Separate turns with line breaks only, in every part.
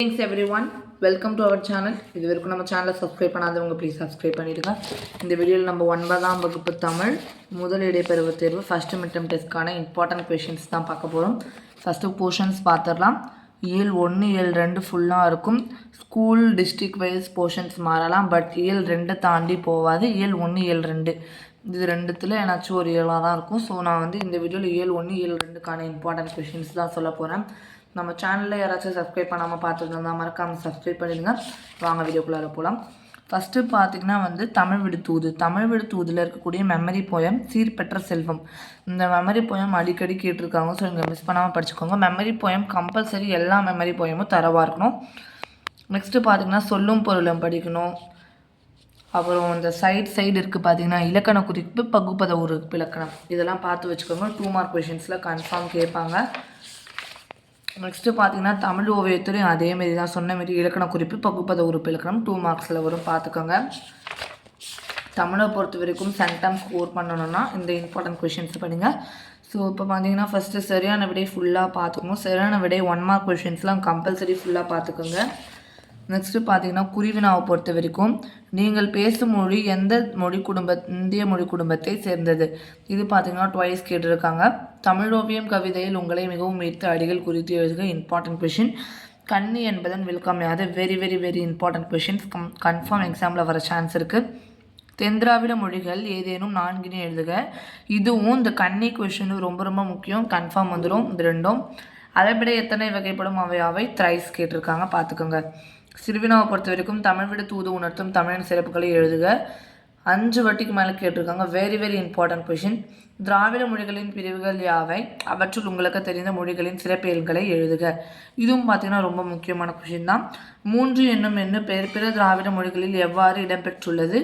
Thanks everyone. Welcome to our channel. இது வரைக்கும் நம்ம சேனலை சப்ஸ்கிரைப் பண்ணாதவங்க ப்ளீஸ் சப்ஸ்கிரைப் பண்ணிடுங்க. இந்த வீடியோவில் நம்ம 9ஆம் வகுப்பு தமிழ் முதல் இடைப்பருவ தேர்வு ஃபர்ஸ்ட் மிட்டம் டெஸ்ட்கான இம்பார்ட்டன்ட் கொஷின்ஸ் தான் பார்க்க போகிறோம். ஃபஸ்ட்டு போர்ஷன்ஸ் பார்த்துடலாம். இயல் 1 இயல் 2 ஃபுல்லாக இருக்கும். ஸ்கூல் டிஸ்ட்ரிக்ட் வைஸ் போர்ஷன்ஸ் மாறலாம், பட் இயல் 2 தாண்டி போகாது. இயல் 1 இயல் 2 இது ரெண்டுத்தில் ஏன்னாச்சும் ஒரு இயலாக தான் இருக்கும். ஸோ நான் இந்த வீடியோவில் இயல் 1 இயல் 2க்கான இம்பார்ட்டன்ட் கொஷின்ஸ் தான் சொல்ல போகிறேன். நம்ம சேனலில் யாராச்சும் சப்ஸ்கிரைப் பண்ணாமல் பார்த்துருந்தா மறக்காமல் சப்ஸ்கிரைப் பண்ணிடுங்க. வாங்க வீடியோக்குள்ளார போகலாம். ஃபஸ்ட்டு பார்த்திங்கன்னா தமிழ் விடுத்தூது. தமிழ் விடுத்தூதில் இருக்கக்கூடிய மெமரி போயம் சீர்பெற்ற செல்வம். இந்த மெமரி போயம் அடிக்கடி கேட்டிருக்காங்க, ஸோ இங்கே மிஸ் பண்ணாமல் படிச்சுக்கோங்க. மெமரி போயம் கம்பல்சரி எல்லா மெமரி போயமும் தரவாக இருக்கணும். நெக்ஸ்ட்டு பார்த்திங்கன்னா சொல்லும் பொருளும் படிக்கணும். அப்புறம் இந்த சைடு இருக்குது பார்த்திங்கன்னா இலக்கண குறிப்பு, பகுப்பத உறுப்பு இலக்கணம், இதெல்லாம் பார்த்து வச்சுக்கோங்க. 2 மார்க் கொஷின்ஸில் கன்ஃபார்ம் கேட்பாங்க. நெக்ஸ்ட்டு பார்த்திங்கன்னா தமிழ் ஓவியத்துலையும் அதேமாரி தான் சொன்ன மாரி இலக்கண குறிப்பு, பகுப்பத உறுப்பு இலக்கணம் 2 மார்க்ஸில் வரும், பார்த்துக்கோங்க. தமிழை பொறுத்த வரைக்கும் சென்டம் ஸ்கோர் பண்ணணுன்னா இந்த இம்பார்ட்டன்ட் கொஷின்ஸ் படிங்க. ஸோ இப்போ பார்த்தீங்கன்னா ஃபஸ்ட்டு சரியான விடை ஃபுல்லாக பார்த்துக்கணும். சரியான விடை 1 மார்க் கொஷின்ஸ்லாம் கம்பல்சரி ஃபுல்லாக பார்த்துக்கோங்க. நெக்ஸ்ட்டு பார்த்தீங்கன்னா குருவினாவை பொறுத்த வரைக்கும் நீங்கள் பேசும் மொழி எந்த இந்திய மொழி குடும்பத்தை சேர்ந்தது. இது பார்த்தீங்கன்னா ட்வைஸ் கேட்டிருக்காங்க. தமிழ் ஓவியம் கவிதையில் உங்களை மிகவும் ஈர்த்த அடிகள் குறித்து எழுதுக. Important question. கன்னி என்பதன் விளக்கம் யாது. Very very very important questions. Confirm எக்ஸாமில் வர சான்ஸ் இருக்குது. தென்திராவிட மொழிகள் ஏதேனும் 4 எழுதுக. இதுவும் இந்த கன்னி கொஷின் ரொம்ப ரொம்ப முக்கியம், கன்ஃபார்ம் வந்துடும் இது ரெண்டும். அதைவிட எத்தனை வகைப்படும் அவை த்ரைஸ் கேட்டிருக்காங்க, பார்த்துக்கோங்க. சிறுவினாவை பொறுத்த வரைக்கும் தமிழ் விட தூது உணர்த்தும் தமிழின் சிறப்புகளை எழுதுக. 5 வாட்டிக்கு மேலே கேட்டிருக்காங்க. Very very important question. Dravida மொழிகளின் பிரிவுகள் யாவை, அவற்றுள் உங்களுக்கு தெரிந்த மொழிகளின் சிறப்பியல்களை எழுதுக. இதுவும் பார்த்தீங்கன்னா ரொம்ப முக்கியமான கொஷின் தான். 3 என்னும் எண்ணு பிற திராவிட மொழிகளில் எவ்வாறு இடம்பெற்றுள்ளது.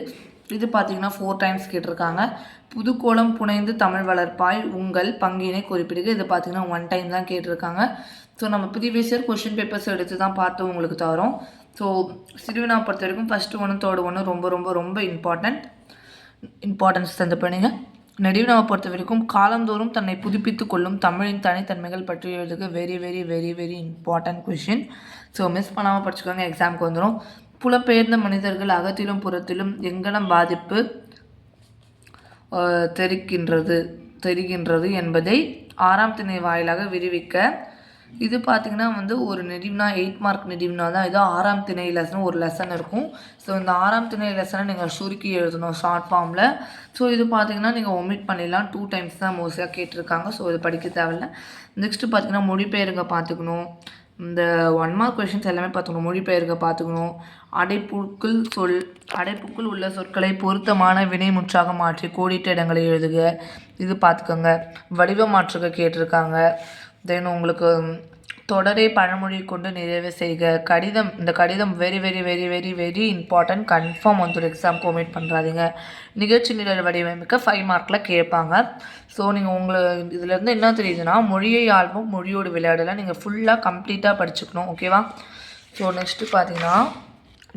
இது பார்த்தீங்கன்னா 4 டைம்ஸ் கேட்டிருக்காங்க. புதுக்கோளம் புனைந்து தமிழ் வளர்ப்பாய் உங்கள் பங்கினை குறிப்பிடுக. இது பார்த்தீங்கன்னா 1 டைம் தான் கேட்டிருக்காங்க. ஸோ நம்ம ப்ரீவியஸ் இயர் கொஷின் பேப்பர்ஸ் எடுத்து தான் பார்த்து உங்களுக்கு தரோம். ஸோ சிறுவினா பொறுத்த வரைக்கும் ஃபஸ்ட்டு 1 தேர்ட் 1 ரொம்ப ரொம்ப ரொம்ப இம்பார்ட்டன்ஸ் தந்து பண்ணிங்க. நெடுவினாவை பொறுத்த வரைக்கும் காலந்தோறும் தன்னை புதுப்பித்து கொள்ளும் தமிழின் தனித்தன்மைகள் பற்றி எழுதுக. Very very very very important question. So miss பண்ணாமல் படிச்சுக்கோங்க, எக்ஸாமுக்கு வந்துடும். புலம்பெயர்ந்த மனிதர்கள் அகத்திலும் புறத்திலும் எங்கனம் பாதிப்பு தெரிகின்றது என்பதை 6ஆம் திணை வாயிலாக விரிவிக்க. இது பார்த்திங்கன்னா ஒரு நெடிவினா 8 மார்க் நெடிவினா தான். இது 6ஆம் திணை லெசன் ஒரு லெசன் இருக்கும். ஸோ இந்த 6ஆம் திணை லெசனை நீங்கள் சுருக்கி எழுதணும் ஷார்ட் ஃபார்மில். ஸோ இது பார்த்திங்கன்னா நீங்கள் ஒமிட் பண்ணிடலாம். 2 டைம்ஸ் தான் மோஸ்ட்டாக கேட்டிருக்காங்க. ஸோ இது படிக்க தேவையில்லை. நெக்ஸ்ட்டு பார்த்திங்கன்னா மொழிபெயர்ங்க பார்த்துக்கணும். இந்த 1 மார்க் கொஷின்ஸ் எல்லாமே பார்த்துக்கணும். மொழிபெயர்க்க பார்த்துக்கணும். அடைப்புக்குள் உள்ள சொற்களை பொருத்தமான வினைமுற்றாக மாற்றி கோடிட்ட இடங்களை எழுதுக. இது பார்த்துக்கோங்க. வடிவ மாற்றுக கேட்டிருக்காங்க. தென் உங்களுக்கு தொடரை பழமொழி கொண்டு நிறைவு செய்க. கடிதம், இந்த கடிதம் very very very very very important, confirm ஒரு எக்ஸாமுக்கு ஒமிட் பண்ணுறாதீங்க. நிகழ்ச்சி நிரல் வடிவமைக்க 5 மார்க்கில் கேட்பாங்க. ஸோ நீங்கள் இதிலேருந்து என்ன தெரியுதுன்னா மொழியை ஆல்பம் மொழியோடு விளையாடலாம். நீங்கள் ஃபுல்லாக கம்ப்ளீட்டாக படிச்சுக்கணும், ஓகேவா. ஸோ நெக்ஸ்ட்டு பார்த்தீங்கன்னா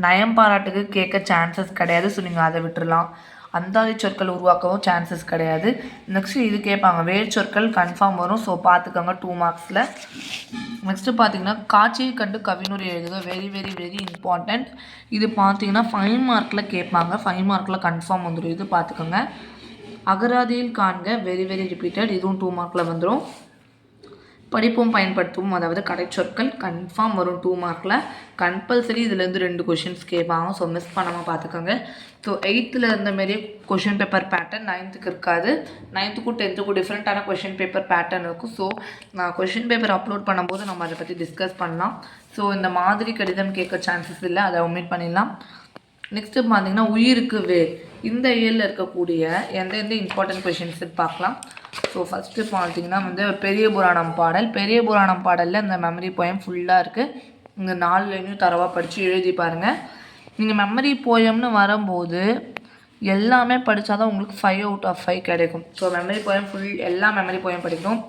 நயம் பாராட்டுக்கு கேட்க சான்சஸ் கிடையாது. ஸோ நீங்கள் அதை விட்டுடலாம். அந்தாதி சொற்கள் உருவாக்கவும் சான்சஸ் கிடையாது. நெக்ஸ்ட்டு இது கேட்பாங்க. வேர் சொற்கள் கன்ஃபார்ம் வரும். ஸோ பார்த்துக்கோங்க 2 மார்க்ஸில். நெக்ஸ்ட்டு பார்த்தீங்கன்னா காட்சியை கண்டு கவினுரை எழுதுக. Very very very important. இது பார்த்தீங்கன்னா 5 மார்க்கில் கேட்பாங்க. 5 மார்க்கில் கன்ஃபார்ம் வந்துடும். இது பார்த்துக்கோங்க. அகராதியில் காண்க. Very very repeated. இதுவும் 2 மார்க்கில் வந்துடும். படிப்பும் பயன்படுத்துவோம், அதாவது கடைச்சொற்கள் கன்ஃபார்ம் வரும் 2 மார்க்கில். கம்பல்சரி இதுலேருந்து 2 கொஷின்ஸ் கேட்பாங்க. ஸோ மிஸ் பண்ணாமல் பார்த்துக்கோங்க. ஸோ 8th இருந்த மாரியே கொஷின் பேப்பர் பேட்டர்ன் 9th இருக்காது. 9th 10th டிஃப்ரெண்ட்டான கொஷின் பேப்பர் பேட்டர்ன் இருக்கும். ஸோ நான் கொஷின் பேப்பர் அப்லோட் பண்ணும்போது நம்ம அதை பற்றி டிஸ்கஸ் பண்ணலாம். ஸோ இந்த மாதிரி கடிதம் கேட்க சான்சஸ் இல்லை, அதை ஒமிட் பண்ணிடலாம். நெக்ஸ்ட்டு பார்த்தீங்கன்னா உயிருக்கு வேர். இந்த இயலில் இருக்கக்கூடிய எந்தெந்த இம்பார்ட்டன்ட் கொஷின்ஸ் பார்க்கலாம். ஸோ ஃபஸ்ட்டு பார்த்தீங்கன்னா பெரிய புராணம் பாடல். பெரிய புராணம் பாடலில் இந்த மெமரி போயம் ஃபுல்லாக இருக்குது. இந்த 4 லைனையும் தரவாக படித்து எழுதி பாருங்கள். நீங்கள் மெமரி போயம்னு வரும்போது எல்லாமே படித்தா தான் உங்களுக்கு 5 out of 5 கிடைக்கும். ஸோ மெமரி போயம் எல்லா மெமரி போயம் படிக்கணும்.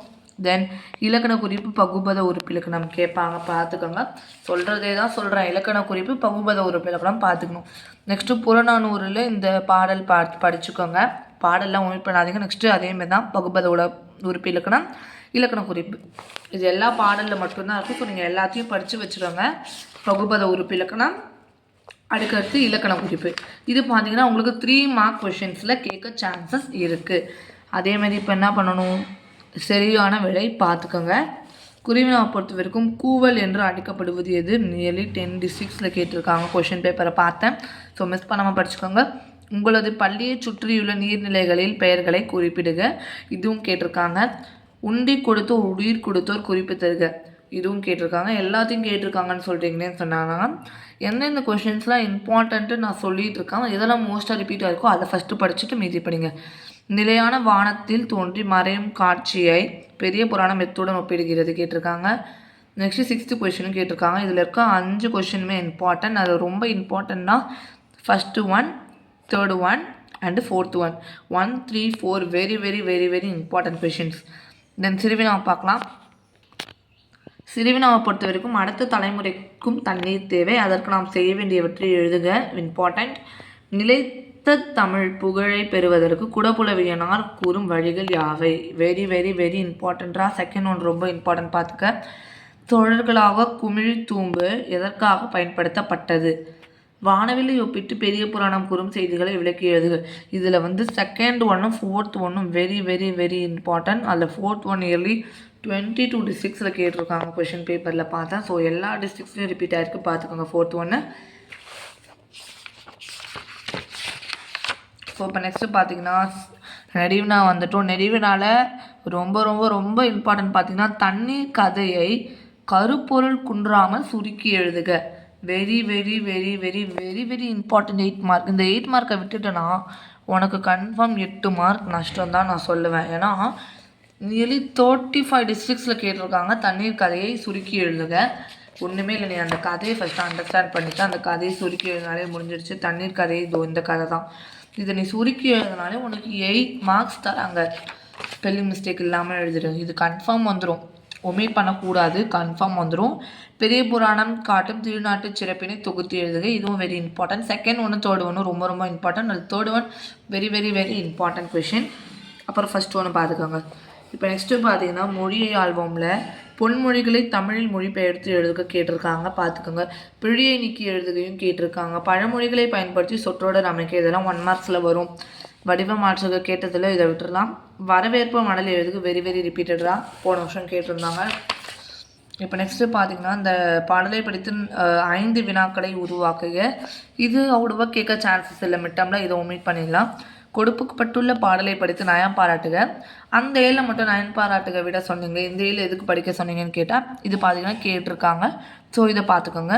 தென் இலக்கண குறிப்பு, பகுபத உறுப்பு இலக்கணம் கேட்பாங்க, பார்த்துக்கோங்க. சொல்கிறதே தான் சொல்கிறேன். இலக்கண குறிப்பு, பகுபத உறுப்பு இலக்கணம் பார்த்துக்கணும். நெக்ஸ்ட்டு புறநானூறில் இந்த பாடல் படிச்சுக்கோங்க. பாடலாம் ஒமிட் பண்ணாதீங்க. நெக்ஸ்ட்டு அதேமாதிரி தான் பகுபத உறுப்பு இலக்கணம். இலக்கண குறிப்பு. இது எல்லா பாடலில் மட்டும்தான் இருக்கும். ஸோ நீங்கள் எல்லாத்தையும் படித்து வச்சுருவாங்க. பகுபத உறுப்பு இலக்கணம், அடுக்கடுத்து இலக்கண குறிப்பு. இது பார்த்தீங்கன்னா உங்களுக்கு 3 மார்க் கொஷின்ஸில் கேட்க சான்சஸ் இருக்குது. அதேமாதிரி இப்போ என்ன பண்ணணும், சரியான விடை பார்த்துக்கோங்க. குருவினாவை பொறுத்த வரைக்கும் கூவல் என்று அழைக்கப்படுவது எது, நியர்லி 10 டிஸ்ட்ரிக்ஸில் கேட்டிருக்காங்க. கொஷின் பேப்பரை பார்த்தேன். ஸோ மிஸ் பண்ணாமல் படிச்சுக்கோங்க. உங்களது பள்ளியை சுற்றியுள்ள நீர்நிலைகளில் பெயர்களை குறிப்பிடுக, இதுவும் கேட்டிருக்காங்க. உண்டி கொடுத்தோர் உயிர் கொடுத்தோர் குறிப்பு தருக, இதுவும் கேட்டிருக்காங்க. எல்லாத்தையும் கேட்டிருக்காங்கன்னு சொல்கிறீங்கன்னு சொன்னாங்க. எந்தெந்த கொஷின்ஸ்லாம் இம்பார்ட்டண்ட்டு நான் சொல்லிகிட்டு இருக்கேன், எதெல்லாம் மோஸ்ட்டாக ரிப்பீட்டாக இருக்கோ அதை ஃபஸ்ட்டு படிச்சுட்டு மீதி படிங்க. நிலையான வானத்தில் தோன்றி மறையும் காட்சியை பெரிய புராணம் எத்துடன் ஒப்பிடுகிறது கேட்டிருக்காங்க. நெக்ஸ்ட்டு 6th கொஷினும் கேட்டிருக்காங்க. இதில் இருக்க 5 கொஷினுமே இம்பார்ட்டன்ட். அது ரொம்ப இம்பார்ட்டன்னா first 1, 3rd 1 and 4th 1. 1, 3, 4 very very very very important questions. Then சிறுவினாவை பார்க்கலாம். சிறுவினாவை பொறுத்த வரைக்கும் அடுத்த தலைமுறைக்கும் தண்ணீர் தேவை, அதற்கு நாம் செய்ய வேண்டியவற்றை எழுதுக, இம்பார்ட்டண்ட். நிலைத்த தமிழ் புகழை பெறுவதற்கு குடப்புலவியனார் கூறும் வழிகள் யாவை, வெரி வெரி வெரி இம்பார்ட்டண்ட்டா. செகண்ட் ஒன் ரொம்ப இம்பார்ட்டன்ட் பார்த்துக்க. தொடர்களாக குமிழி தூம்பு எதற்காக பயன்படுத்தப்பட்டது, வானவில்லை ஒப்பிட்டு பெரிய புராணம் கூறும் செய்திகளை விளக்கி எழுதுக. இதில் வந்து செகண்ட் ஒன்னும் 4th ஒன்னும் வெரி வெரி வெரி இம்பார்ட்டன்ட். அதில் 4th ஒன் இயர்லி 22 டிஸ்ட்ரிக்ஸில் கேட்டிருக்காங்க கொஷின் பேப்பரில் பார்த்தேன். ஸோ எல்லா டிஸ்ட்ரிக்ஸ்லையும் ரிப்பீட் ஆகிருக்கு, பார்த்துக்கோங்க 4th ஒன்று. ஸோ இப்போ நெக்ஸ்ட்டு பார்த்தீங்கன்னா நெடிவினா வந்துட்டோம். நெடிவினால ரொம்ப ரொம்ப ரொம்ப இம்பார்ட்டன்ட் பார்த்தீங்கன்னா தண்ணீர் கதையை கருப்பொருள் குன்றாமல் சுருக்கி எழுதுக, very very very very very very important. 8 mark. இந்த 8 மார்க்கை விட்டுட்டேன்னா உனக்கு கன்ஃபார்ம் 8 மார்க் நஷ்டம் தான் நான் சொல்லுவேன். ஏன்னா நியர்லி 35 டிஸ்ட்ரிக்ஸில் கேட்டிருக்காங்க தண்ணீர் கதையை சுருக்கி எழுதுக. ஒன்றுமே இல்லை, நீ அந்த கதையை ஃபஸ்ட்டு அண்டர்ஸ்டாண்ட் பண்ணிவிட்டு அந்த கதையை சுருக்கி எழுதினாலே முடிஞ்சிடுச்சு. தண்ணீர் கதை இந்த கதை தான். இதை நீ சுருக்கி எழுதினாலே உனக்கு 8 மார்க்ஸ் தராங்க. ஸ்பெல்லிங் மிஸ்டேக் இல்லாமல் எழுதிடும். இது கன்ஃபார்ம் வந்துடும், ஒமிட் பண்ணக்கூடாது, கன்ஃபார்ம் வந்துடும். பெரிய புராணம் காட்டும் திருநாட்டு சிறப்பினை தொகுத்து எழுதுக, இதுவும் வெரி இம்பார்ட்டன்ட். செகண்ட் ஒன்று 3rd ஒன்று ரொம்ப ரொம்ப இம்பார்ட்டன்ட். அது 3rd one very very very important question. அப்புறம் ஃபஸ்ட் ஒன்று பார்த்துக்கோங்க. இப்போ நெக்ஸ்ட்டு பார்த்தீங்கன்னா மொழியை ஆல்பமில் பொன்மொழிகளை தமிழில் மொழிபெயர்த்து எழுதுக கேட்டிருக்காங்க, பார்த்துக்கோங்க. பிழையை நீக்கி எழுதுகையும் கேட்டிருக்காங்க. பழமொழிகளை பயன்படுத்தி சொற்றொடர் அமைக்க, இதெல்லாம் 1 மார்க்ஸில் வரும். வடிவ மாற்றுக கேட்டதில் இதை விட்டுடலாம். வரவேற்பு மடல் எழுதுக, வெரி வெரி ரிப்பீட்டடாக போன வருஷம் கேட்டிருந்தாங்க. இப்போ நெக்ஸ்ட்டு பார்த்தீங்கன்னா இந்த பாடலை படித்து 5 வினாக்களை உருவாக்குக, இது அவ்வளோவா கேட்க சான்சஸ் இல்லை மிட்டமில், இதை ஒமிட் பண்ணிடலாம். கொடுக்கப்பட்டுள்ள பாடலை படித்து நயம் பாராட்டுக, அந்த ஏழில் மட்டும் நயன் பாராட்டுக விட சொன்னீங்க, இந்த ஏழில் எதுக்கு படிக்க சொன்னீங்கன்னு கேட்டால் இது பார்த்தீங்கன்னா கேட்டிருக்காங்க. ஸோ இதை பார்த்துக்கோங்க.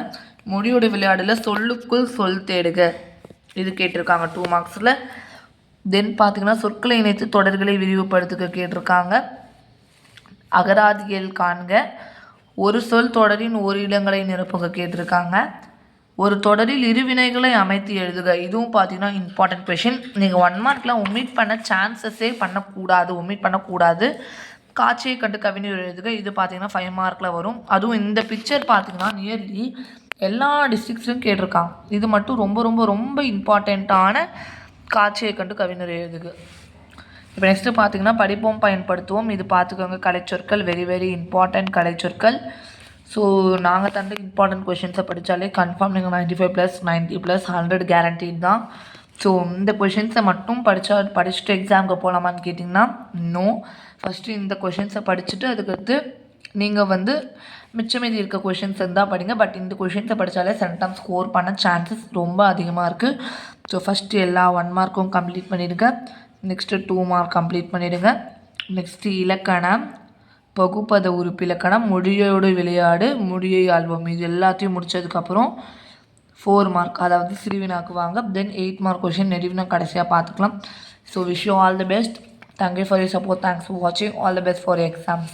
மொழியோட விளையாடில் சொல்லுக்குள் சொல் தேடுக, இது கேட்டிருக்காங்க 2 மார்க்ஸில். தென் பார்த்தீங்கன்னா சொற்களை இணைத்து தொடர்களை விரிவுபடுத்துக கேட்டிருக்காங்க. அகராதிகள் காண்க, ஒரு சொல் தொடரின் ஒரு இடங்களை நிரப்புக கேட்டிருக்காங்க. ஒரு தொடரில் இருவினைகளை அமைத்து எழுதுக, இதுவும் பார்த்தீங்கன்னா இம்பார்ட்டன்ட் கொஷின். நீங்கள் 1 மார்க்கில் ஒமிட் பண்ண சான்சஸே ஒமிட் பண்ணக்கூடாது. காட்சியை கண்டு கவிஞர் எழுதுக, இது பார்த்தீங்கன்னா 5 மார்க்கில் வரும். அதுவும் இந்த பிக்சர் பார்த்தீங்கன்னா நியர்லி எல்லா டிஸ்ட்ரிக்ட்ஸும் கேட்டிருக்காங்க. இது மட்டும் ரொம்ப ரொம்ப ரொம்ப இம்பார்ட்டண்ட்டான காட்சியை கண்டு கவிஞர் எழுதுக. இப்போ நெக்ஸ்ட்டு பார்த்தீங்கன்னா படிப்போம் பயன்படுத்துவோம், இது பார்த்துக்கோங்க. கலைச்சொற்கள் வெரி வெரி இம்பார்ட்டன்ட் கலைச்சொற்கள். ஸோ நாங்கள் தந்த இம்பார்ட்டன்ட் கொஷின்ஸை படித்தாலே கன்ஃபார்ம் நீங்கள் 95+, 90+, 100 கேரண்டீட் தான். ஸோ இந்த கொஷின்ஸை மட்டும் படிச்சுட்டு எக்ஸாமுக்கு போகலாமான்னு கேட்டிங்கன்னா நோ. ஃபஸ்ட்டு இந்த கொஷின்ஸை படிச்சுட்டு அதுக்கடுத்து நீங்கள் வந்து மிச்சமீதி இருக்க கொஷின்ஸ் இருந்தால் படிங்க. பட் இந்த கொஷின்ஸை படித்தாலே சென்டம் ஸ்கோர் பண்ண சான்சஸ் ரொம்ப அதிகமாக இருக்குது. ஸோ ஃபஸ்ட்டு எல்லா 1 மார்க்கும் கம்ப்ளீட் பண்ணிவிடுங்க. நெக்ஸ்ட்டு 2 மார்க் கம்ப்ளீட் பண்ணிவிடுங்க. நெக்ஸ்ட்டு இலக்கணம், பகுப்பத உறுப்பு இலக்கணம், மொழியோடு விளையாடு, மொழியை ஆல்பம், இது எல்லாத்தையும் முடித்ததுக்கப்புறம் 4 மார்க், அதாவது சிறுவினாக்கு வாங்க. தென் 8 மார்க் கொஷின் நெடுவினா கடைசியாக பார்த்துக்கலாம். So wish you all the best. Thank you for your support. Thanks for வாட்சிங். All the best for your exams.